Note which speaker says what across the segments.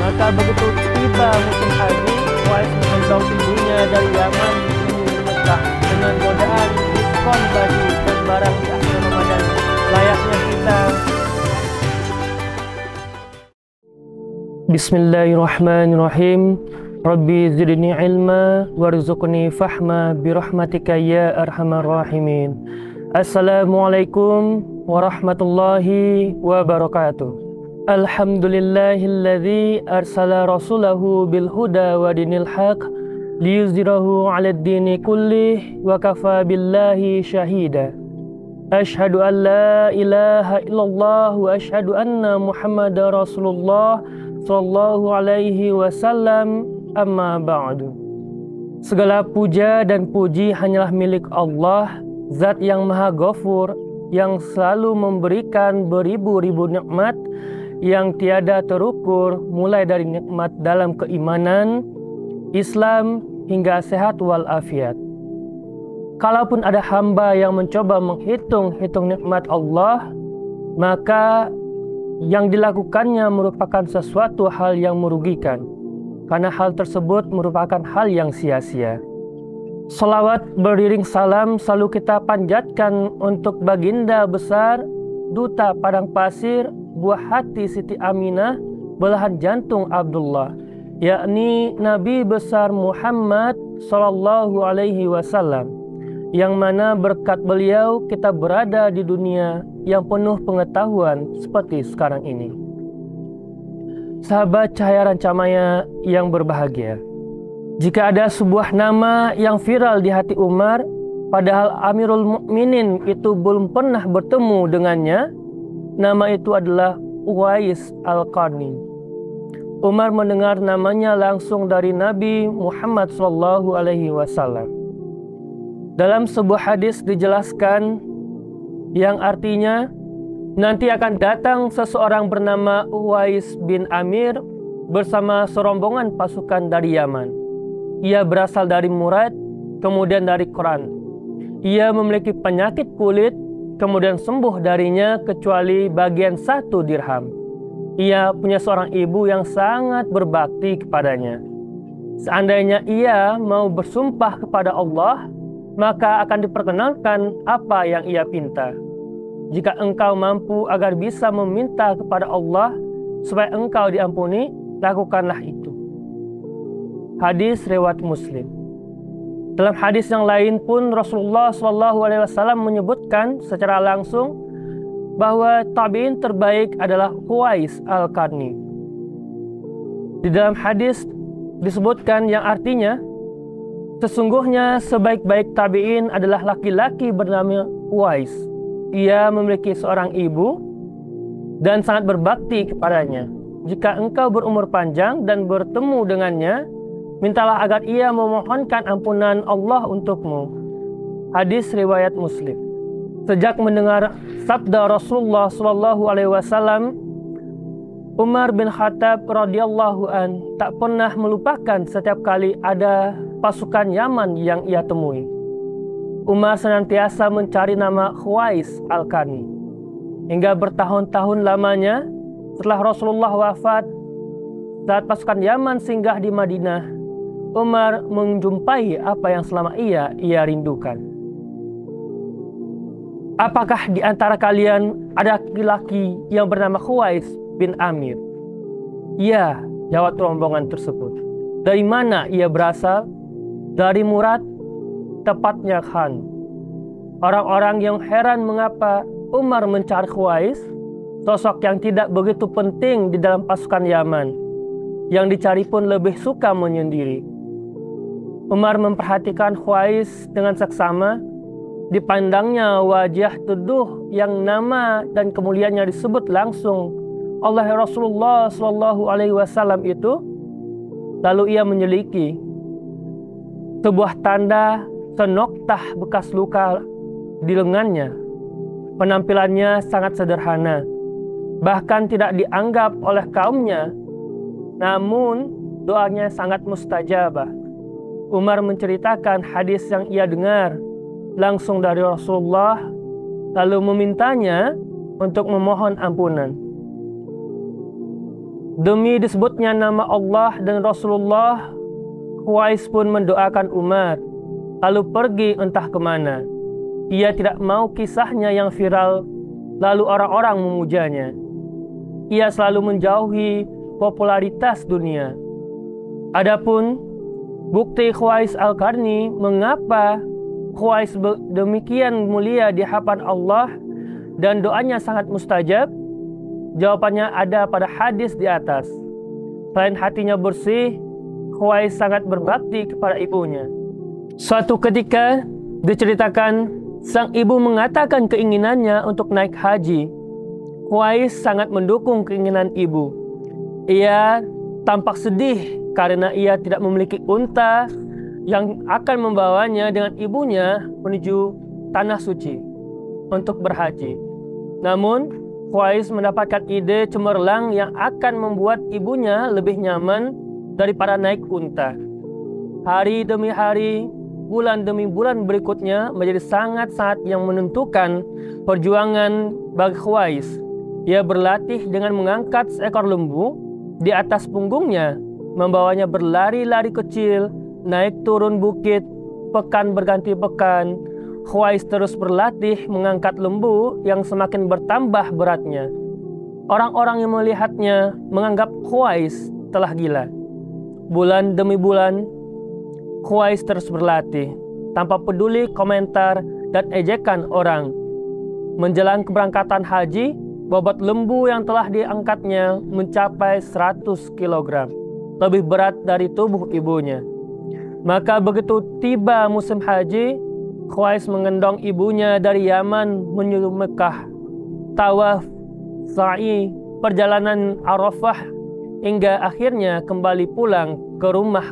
Speaker 1: Maka begitu tiba musim haji, Uwais menghadang ibunya dari Yaman menuju Mekah dengan godaan diskon baju dan barang di akhir Ramadan. Layaknya kita. Bismillahirrahmanirrahim. Rabbi zidni ilma warzuqni fahma birahmatika ya arhamar rahimin. Assalamualaikum warahmatullahi wabarakatuh. Alhamdulillahilladzi arsala rasulahu bil huda wa dinil haq liyuzhirahu 'alad dini kullih wa kafa billahi syahida. Asyhadu an la ilaha illallah wa asyhadu anna Muhammadar Rasulullah sallallahu alaihi wasallam. Amma ba'du. Segala puja dan puji hanyalah milik Allah, Zat yang Maha Ghafur, yang selalu memberikan beribu-ribu nikmat yang tiada terukur, mulai dari nikmat dalam keimanan, Islam, hingga sehat walafiat. Kalaupun ada hamba yang mencoba menghitung-hitung nikmat Allah, maka yang dilakukannya merupakan sesuatu hal yang merugikan, karena hal tersebut merupakan hal yang sia-sia. Salawat beriring salam selalu kita panjatkan untuk baginda besar, duta padang pasir, buah hati Siti Aminah, belahan jantung Abdullah, yakni Nabi besar Muhammad sallallahu alaihi wasallam, yang mana berkat beliau kita berada di dunia yang penuh pengetahuan seperti sekarang ini. Sahabat Cahaya Rancamaya yang berbahagia, jika ada sebuah nama yang viral di hati Umar, padahal Amirul Mukminin itu belum pernah bertemu dengannya, nama itu adalah Uwais Al-Qarni. Umar mendengar namanya langsung dari Nabi Muhammad SAW. Dalam sebuah hadis dijelaskan yang artinya, nanti akan datang seseorang bernama Uwais bin Amir bersama serombongan pasukan dari Yaman. Ia berasal dari Murad, kemudian dari Quran. Ia memiliki penyakit kulit, kemudian sembuh darinya kecuali bagian 1 dirham. Ia punya seorang ibu yang sangat berbakti kepadanya. Seandainya ia mau bersumpah kepada Allah, maka akan diperkenankan apa yang ia pinta. Jika engkau mampu agar bisa meminta kepada Allah supaya engkau diampuni, lakukanlah itu. Hadis riwayat Muslim. Dalam hadis yang lain pun Rasulullah SAW menyebutkan secara langsung bahwa tabi'in terbaik adalah Uwais Al-Qarni. Di dalam hadis disebutkan yang artinya, sesungguhnya sebaik-baik tabi'in adalah laki-laki bernama Uwais. Ia memiliki seorang ibu dan sangat berbakti kepadanya. Jika engkau berumur panjang dan bertemu dengannya, mintalah agar ia memohonkan ampunan Allah untukmu. Hadis riwayat Muslim. Sejak mendengar sabda Rasulullah SAW, Umar bin Khattab radhiyallahu an tak pernah melupakan setiap kali ada pasukan Yaman yang ia temui. Umar senantiasa mencari nama Uwais Al-Qarni. Hingga bertahun-tahun lamanya setelah Rasulullah wafat, saat pasukan Yaman singgah di Madinah, Umar menjumpai apa yang selama ia rindukan. Apakah di antara kalian ada laki-laki yang bernama Uwais bin Amir? Ya, jawab rombongan tersebut. Dari mana ia berasal? Dari Murad, tepatnya Khan. Orang-orang yang heran mengapa Umar mencari Uwais, sosok yang tidak begitu penting di dalam pasukan Yaman. Yang dicari pun lebih suka menyendiri. Umar memperhatikan Uwais dengan seksama. Dipandangnya wajah teduh yang nama dan kemuliaannya disebut langsung oleh Rasulullah SAW itu. Lalu ia menyeliki sebuah tanda senoktah bekas luka di lengannya. Penampilannya sangat sederhana, bahkan tidak dianggap oleh kaumnya, namun doanya sangat mustajabah. Umar menceritakan hadis yang ia dengar langsung dari Rasulullah, lalu memintanya untuk memohon ampunan. Demi disebutnya nama Allah dan Rasulullah, Khuwais pun mendoakan Umar, lalu pergi entah kemana. Ia tidak mau kisahnya yang viral, lalu orang-orang memujanya. Ia selalu menjauhi popularitas dunia. Adapun bukti Khuwais Al-Qarni mengapa Khuwais demikian mulia di hadapan Allah dan doanya sangat mustajab, jawabannya ada pada hadis di atas. Selain hatinya bersih, Khuwais sangat berbakti kepada ibunya. Suatu ketika diceritakan sang ibu mengatakan keinginannya untuk naik haji. Khuwais sangat mendukung keinginan ibu. Ia tampak sedih karena ia tidak memiliki unta yang akan membawanya dengan ibunya menuju tanah suci untuk berhaji. Namun, Khuwais mendapatkan ide cemerlang yang akan membuat ibunya lebih nyaman daripada naik unta. Hari demi hari, bulan demi bulan berikutnya menjadi sangat-sangat yang menentukan perjuangan bagi Khuwais. Ia berlatih dengan mengangkat seekor lembu di atas punggungnya, membawanya berlari-lari kecil, naik turun bukit, pekan berganti pekan. Khuwais terus berlatih mengangkat lembu yang semakin bertambah beratnya. Orang-orang yang melihatnya menganggap Khuwais telah gila. Bulan demi bulan, Khuwais terus berlatih, tanpa peduli komentar dan ejekan orang. Menjelang keberangkatan haji, bobot lembu yang telah diangkatnya mencapai 100 kg, lebih berat dari tubuh ibunya. Maka begitu tiba musim haji, Khuwais mengendong ibunya dari Yaman menuju Mekah, tawaf, sa'i, perjalanan Arafah, hingga akhirnya kembali pulang ke rumah.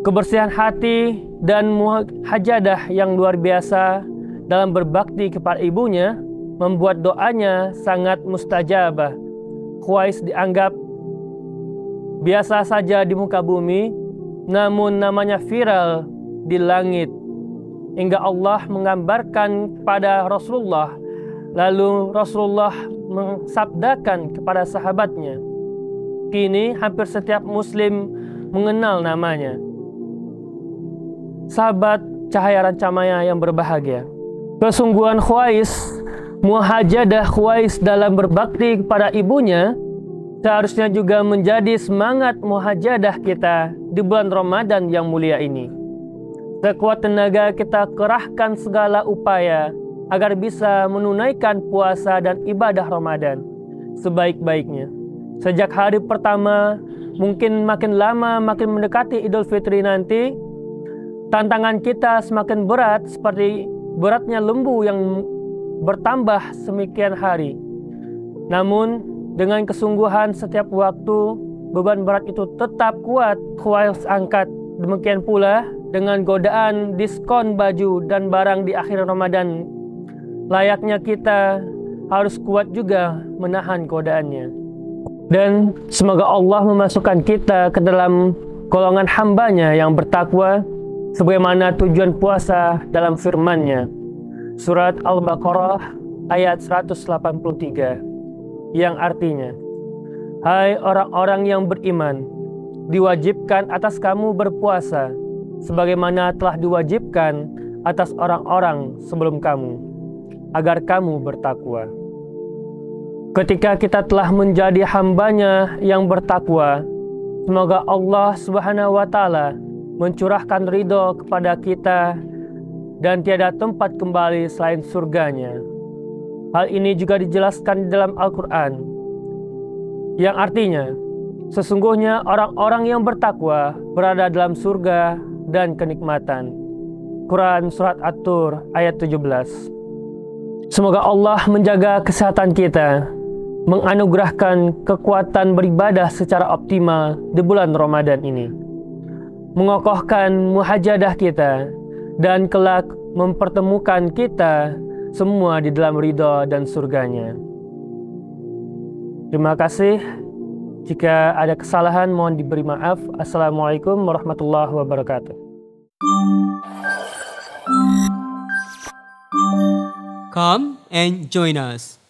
Speaker 1: Kebersihan hati dan muhajadah yang luar biasa dalam berbakti kepada ibunya membuat doanya sangat mustajabah. Khuwais dianggap biasa saja di muka bumi, namun namanya viral di langit. Hingga Allah menggambarkan pada Rasulullah, lalu Rasulullah mensabdakan kepada sahabatnya. Kini hampir setiap muslim mengenal namanya. Sahabat cahaya rancamaya yang berbahagia, kesungguhan Khuwais, muhajadah Khuwais dalam berbakti kepada ibunya seharusnya juga menjadi semangat muhajadah kita di bulan Ramadan yang mulia ini. Sekuat tenaga kita kerahkan segala upaya agar bisa menunaikan puasa dan ibadah Ramadan sebaik-baiknya. Sejak hari pertama, mungkin makin lama makin mendekati Idul Fitri nanti, tantangan kita semakin berat seperti beratnya lembu yang bertambah semikian hari. Namun, dengan kesungguhan setiap waktu, beban berat itu tetap kuat Khuwais angkat. Demikian pula dengan godaan diskon baju dan barang di akhir Ramadan. Layaknya kita harus kuat juga menahan godaannya. Dan semoga Allah memasukkan kita ke dalam golongan hambanya yang bertakwa, sebagaimana tujuan puasa dalam firman-Nya. Surat Al-Baqarah ayat 183, yang artinya, hai orang-orang yang beriman, diwajibkan atas kamu berpuasa, sebagaimana telah diwajibkan atas orang-orang sebelum kamu, agar kamu bertakwa. Ketika kita telah menjadi hambanya yang bertakwa, semoga Allah Subhanahu wa Ta'ala mencurahkan ridho kepada kita dan tiada tempat kembali selain surganya. Hal ini juga dijelaskan di dalam Al-Quran, yang artinya, sesungguhnya orang-orang yang bertakwa berada dalam surga dan kenikmatan. Quran Surat At-Tur ayat 17. Semoga Allah menjaga kesehatan kita, menganugerahkan kekuatan beribadah secara optimal di bulan Ramadan ini, mengokohkan muhajadah kita, dan kelak mempertemukan kita semua di dalam ridha dan surganya. Terima kasih. Jika ada kesalahan mohon diberi maaf. Assalamualaikum warahmatullahi wabarakatuh.
Speaker 2: Come and join us.